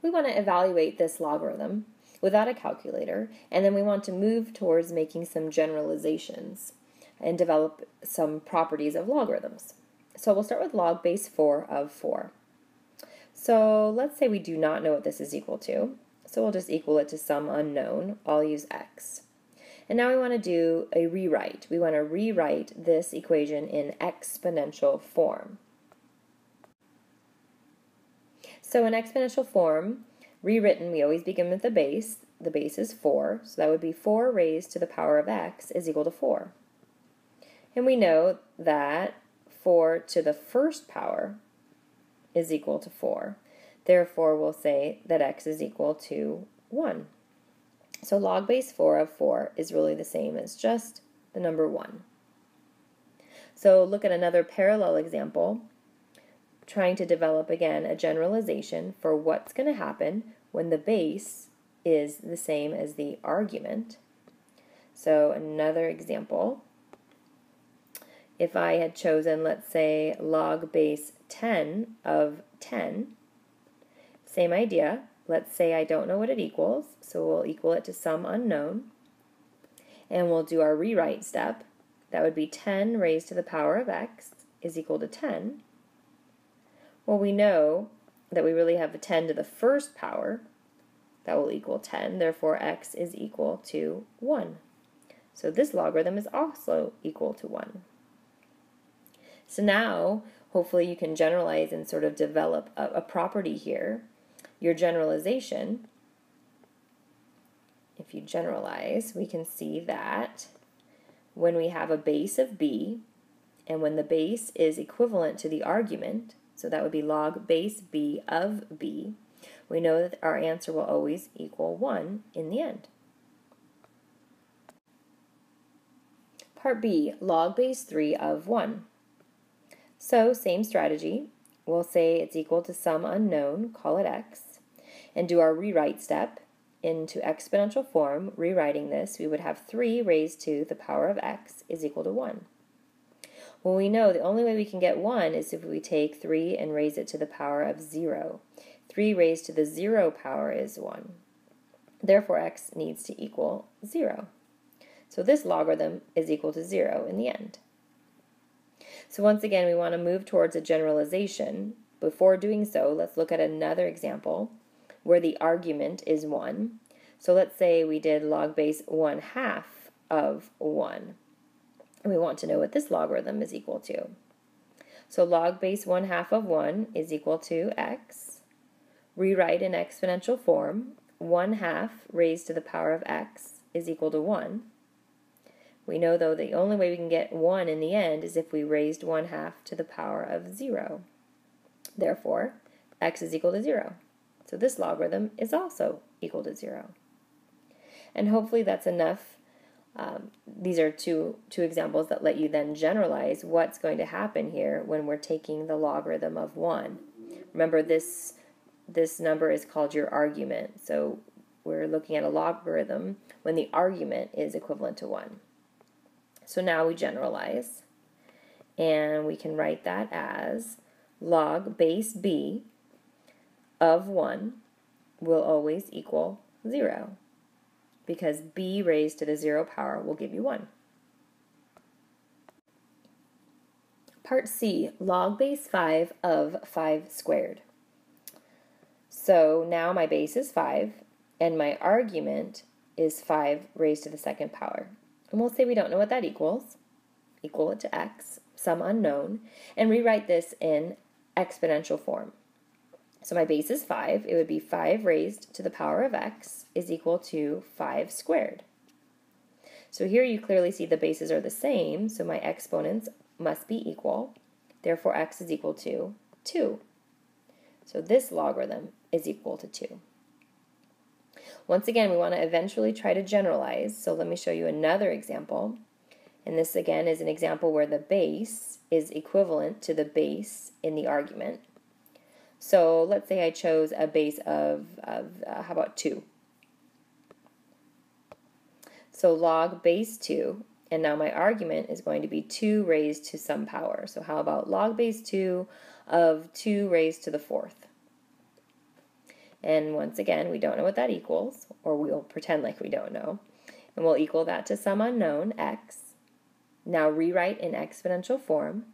we want to evaluate this logarithm without a calculator, and then we want to move towards making some generalizations and develop some properties of logarithms. So we'll start with log base 4 of 4. So let's say we do not know what this is equal to, so we'll just equal it to some unknown. I'll use x. And now we want to do a rewrite. We want to rewrite this equation in exponential form. So in exponential form, rewritten, we always begin with the base. The base is 4, so that would be 4 raised to the power of x is equal to 4. And we know that 4 to the first power is equal to 4. Therefore, we'll say that x is equal to 1. So log base 4 of 4 is really the same as just the number 1. So look at another parallel example, trying to develop again a generalization for what's going to happen when the base is the same as the argument. So another example, if I had chosen, let's say, log base 10 of 10, same idea. Let's say I don't know what it equals, so we'll equal it to some unknown, and we'll do our rewrite step. That would be 10 raised to the power of x is equal to 10. Well, we know that we really have the 10 to the first power. That will equal 10. Therefore, x is equal to 1. So this logarithm is also equal to 1. So now, hopefully you can generalize and sort of develop a property here. Your generalization, if you generalize, we can see that when we have a base of b, and when the base is equivalent to the argument, so that would be log base b of b, we know that our answer will always equal 1 in the end. Part B, log base 3 of 1. So, same strategy. We'll say it's equal to some unknown, call it x, and do our rewrite step into exponential form. Rewriting this, we would have 3 raised to the power of x is equal to 1. Well, we know the only way we can get 1 is if we take 3 and raise it to the power of 0. 3 raised to the 0 power is 1. Therefore, x needs to equal 0. So this logarithm is equal to 0 in the end. So once again, we want to move towards a generalization. Before doing so, let's look at another example where the argument is 1. So let's say we did log base 1/2 of 1. And we want to know what this logarithm is equal to. So log base 1/2 of 1 is equal to x. Rewrite in exponential form. 1/2 raised to the power of x is equal to 1. We know, though, the only way we can get 1 in the end is if we raised 1/2 to the power of 0. Therefore, x is equal to 0. So this logarithm is also equal to 0. And hopefully that's enough. These are two examples that let you then generalize what's going to happen here when we're taking the logarithm of 1. Remember, this number is called your argument. So we're looking at a logarithm when the argument is equivalent to 1. So now we generalize, and we can write that as log base b of 1 will always equal 0, because b raised to the 0 power will give you 1. Part C, log base 5 of 5 squared. So now my base is 5, and my argument is 5 raised to the second power. And we'll say we don't know what that equals. Equal it to x, some unknown, and rewrite this in exponential form. So my base is 5. It would be 5 raised to the power of x is equal to 5 squared. So here you clearly see the bases are the same, so my exponents must be equal. Therefore, x is equal to 2. So this logarithm is equal to 2. Once again, we want to eventually try to generalize, so let me show you another example. And this, again, is an example where the base is equivalent to the base in the argument. So let's say I chose a base of how about 2? So log base 2, and now my argument is going to be 2 raised to some power. So how about log base 2 of 2 raised to the 4th? And once again, we don't know what that equals, or we'll pretend like we don't know. And we'll equal that to some unknown, x. Now rewrite in exponential form.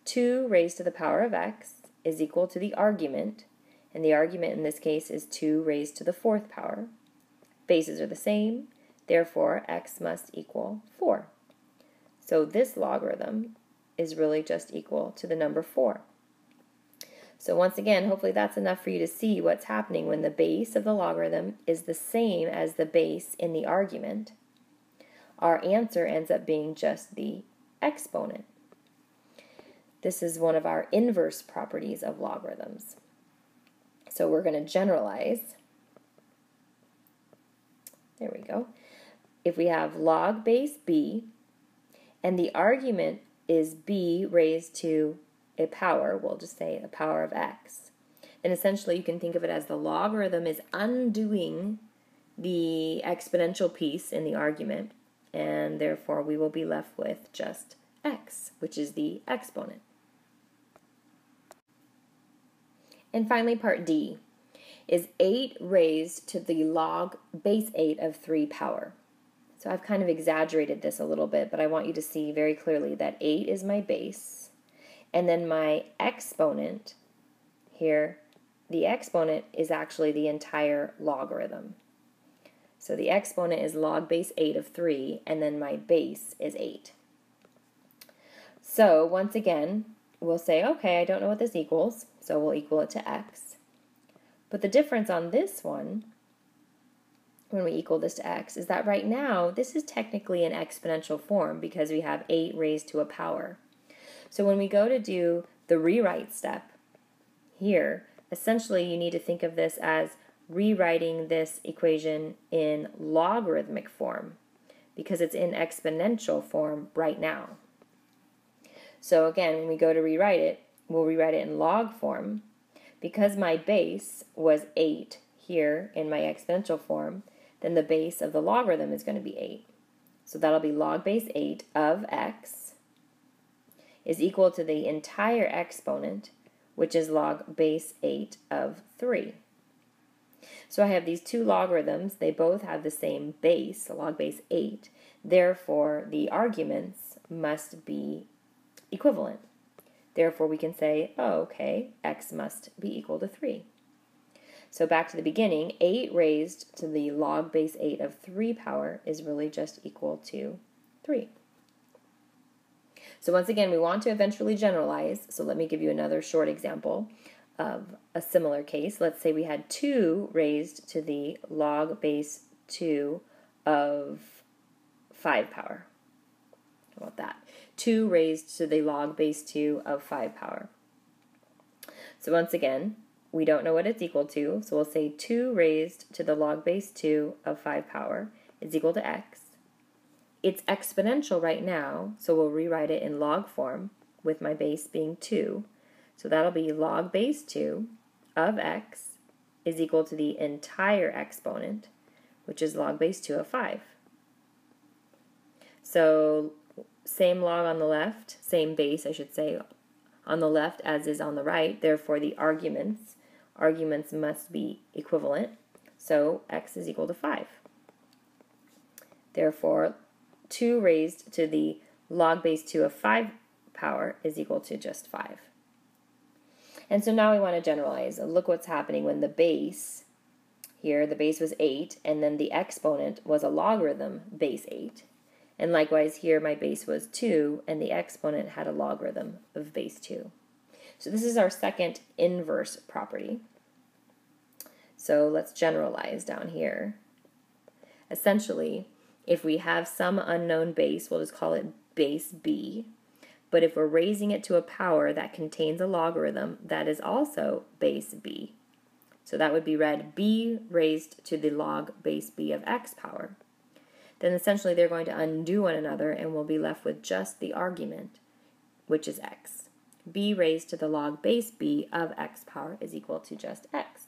2 raised to the power of x is equal to the argument, and the argument in this case is 2 raised to the 4th power. Bases are the same, therefore x must equal 4. So this logarithm is really just equal to the number 4. So once again, hopefully that's enough for you to see what's happening when the base of the logarithm is the same as the base in the argument. Our answer ends up being just the exponent. This is one of our inverse properties of logarithms. So we're going to generalize. There we go. If we have log base b, and the argument is b raised to a power, we'll just say a power of x, then essentially you can think of it as the logarithm is undoing the exponential piece in the argument, and therefore we will be left with just x, which is the exponent. And finally, part D is 8 raised to the log base 8 of 3 power. So I've kind of exaggerated this a little bit, but I want you to see very clearly that 8 is my base, and then my exponent here, the exponent is actually the entire logarithm. So the exponent is log base 8 of 3, and then my base is 8. So once again, we'll say, okay, I don't know what this equals, so we'll equal it to x. But the difference on this one, when we equal this to x, is that right now, this is technically an exponential form because we have 8 raised to a power. So when we go to do the rewrite step here, essentially you need to think of this as rewriting this equation in logarithmic form because it's in exponential form right now. So again, when we go to rewrite it, we'll rewrite it in log form. Because my base was 8 here in my exponential form, then the base of the logarithm is going to be 8. So that'll be log base 8 of x is equal to the entire exponent, which is log base 8 of 3. So I have these two logarithms. They both have the same base, log base 8. Therefore, the arguments must be equivalent. Therefore, we can say, oh, okay, x must be equal to 3. So back to the beginning, 8 raised to the log base 8 of 3 power is really just equal to 3. So once again, we want to eventually generalize, so let me give you another short example of a similar case. Let's say we had 2 raised to the log base 2 of 5 power. How about that? 2 raised to the log base 2 of 5 power. So once again, we don't know what it's equal to, so we'll say 2 raised to the log base 2 of 5 power is equal to x. It's exponential right now, so we'll rewrite it in log form with my base being 2. So that'll be log base 2 of x is equal to the entire exponent, which is log base 2 of 5. So same log on the left, same base, I should say, on the left as is on the right. Therefore, the arguments must be equivalent. So x is equal to 5. Therefore, 2 raised to the log base 2 of 5 power is equal to just 5. And so now we want to generalize. Look what's happening when the base, here the base was 8, and then the exponent was a logarithm base 8. And likewise here my base was 2 and the exponent had a logarithm of base 2. So this is our second inverse property. So let's generalize down here. Essentially, if we have some unknown base, we'll just call it base b. But if we're raising it to a power that contains a logarithm, that is also base b. So that would be read b raised to the log base b of x power. Then essentially they're going to undo one another and we'll be left with just the argument, which is x. B raised to the log base b of x power is equal to just x.